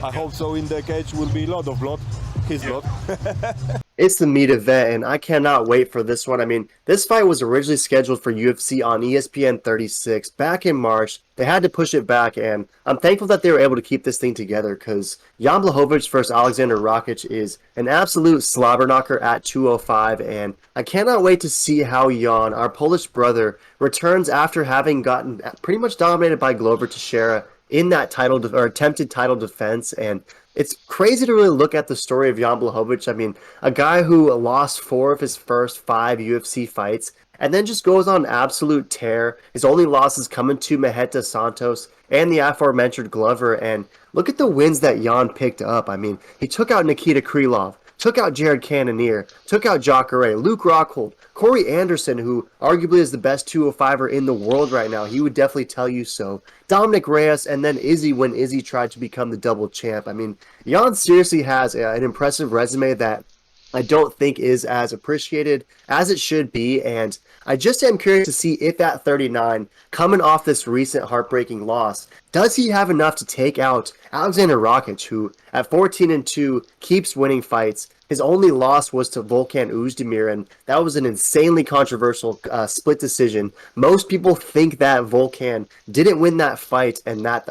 I hope so. In the cage will be a lot of blood, his blood. It's the meat event, and I cannot wait for this one. I mean, this fight was originally scheduled for UFC on ESPN 36 back in March. They had to push it back, and I'm thankful that they were able to keep this thing together because Jan Blachowicz versus Aleksandar Rakic is an absolute slobber knocker at 205, and I cannot wait to see how Jan, our Polish brother, returns after having gotten pretty much dominated by Glover Teixeira in that or attempted title defense. And it's crazy to really look at the story of Jan Blachowicz. I mean, a guy who lost 4 of his first 5 UFC fights and then just goes on an absolute tear. His only losses coming to Maheta Santos and the aforementioned Glover. And look at the wins that Jan picked up. I mean, he took out Nikita Krylov, took out Jared Cannonier, took out Jacare, Luke Rockhold, Corey Anderson, who arguably is the best 205er in the world right now. He would definitely tell you so. Dominic Reyes, and then Izzy when Izzy tried to become the double champ. I mean, Jan seriously has an impressive resume that I don't think is as appreciated as it should be, and I just am curious to see if at 39, coming off this recent heartbreaking loss, does he have enough to take out Aleksandar Rakic, who at 14-2 keeps winning fights. His only loss was to Volkan Oezdemir, and that was an insanely controversial split decision. Most people think that Volkan didn't win that fight, and that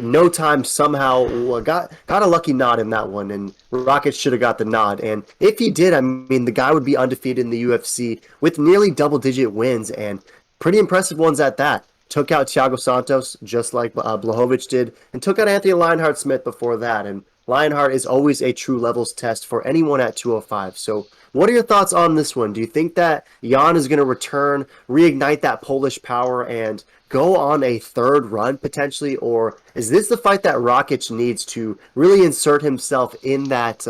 No Time somehow got a lucky nod in that one, and Rakic should have got the nod. And if he did, I mean, the guy would be undefeated in the UFC with nearly double-digit wins, and pretty impressive ones at that. Took out Thiago Santos, just like Blachowicz did, and took out Anthony Lionheart-Smith before that. And Lionheart is always a true levels test for anyone at 205. So what are your thoughts on this one? Do you think that Jan is going to return, reignite that Polish power, and go on a third run potentially? Or is this the fight that Rakic needs to really insert himself in that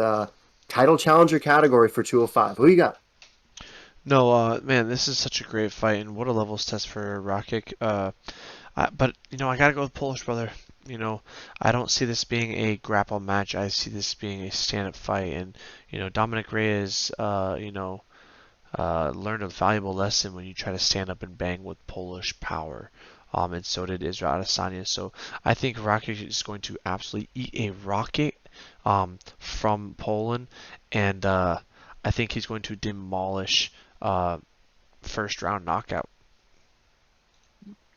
title challenger category for 205? Who you got? No, man, this is such a great fight, and what a levels test for Rakic. But I gotta go with Polish brother. I don't see this being a grapple match. I see this being a stand-up fight, and Dominic Reyes, learned a valuable lesson when you try to stand up and bang with Polish power. And so did Israel Adesanya. So I think Rakic is going to absolutely eat a rocket from Poland, and I think he's going to demolish first round knockout.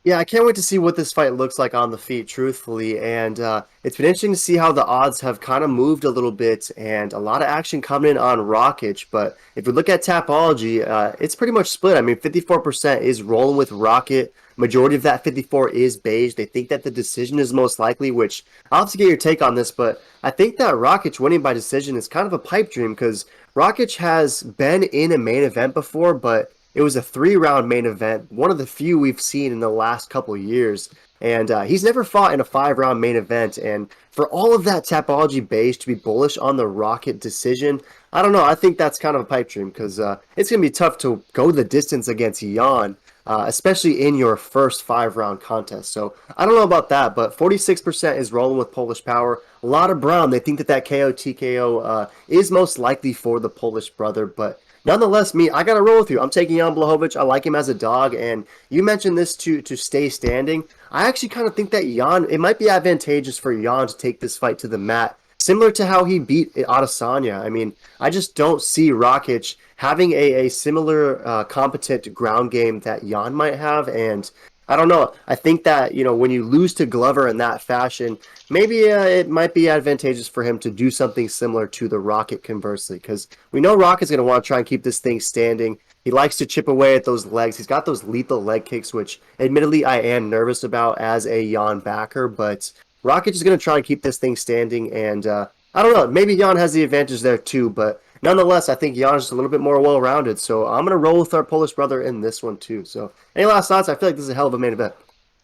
Yeah, I can't wait to see what this fight looks like on the feet, truthfully. And it's been interesting to see how the odds have kind of moved a little bit and a lot of action coming in on Rakic. But if we look at Tapology, it's pretty much split. I mean, 54% is rolling with Rakic. Majority of that 54 is beige. They think that the decision is most likely, which I'll have to get your take on this. But I think that Rakic winning by decision is kind of a pipe dream because Rakic has been in a main event before, but it was a 3-round main event, one of the few we've seen in the last couple of years. And he's never fought in a 5-round main event. And for all of that Tapology base to be bullish on the Rakic decision, I don't know. I think that's kind of a pipe dream because it's going to be tough to go the distance against Jan, especially in your first 5-round contest. So I don't know about that, but 46% is rolling with Polish power. A lot of brown. They think that KO TKO is most likely for the Polish brother, but nonetheless, I got to roll with you. I'm taking Jan Blachowicz. I like him as a dog, and you mentioned this to stay standing. I actually kind of think that it might be advantageous for Jan to take this fight to the mat, similar to how he beat Adesanya. I mean, I just don't see Rakic having a similar competent ground game that Jan might have, and I don't know. I think that, when you lose to Glover in that fashion, maybe it might be advantageous for him to do something similar to the Rakic conversely, because we know Rocket's going to want to try and keep this thing standing. He likes to chip away at those legs. He's got those lethal leg kicks, which admittedly I am nervous about as a Jan backer, but Rakic is going to try and keep this thing standing, and I don't know. Maybe Jan has the advantage there too, but nonetheless, I think Jan is a little bit more well-rounded, so I'm going to roll with our Polish brother in this one too. So any last thoughts? I feel like this is a hell of a main event.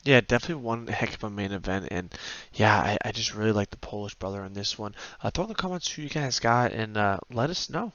Yeah, definitely one heck of a main event, and yeah, I just really like the Polish brother in this one. Throw in the comments who you guys got, and let us know.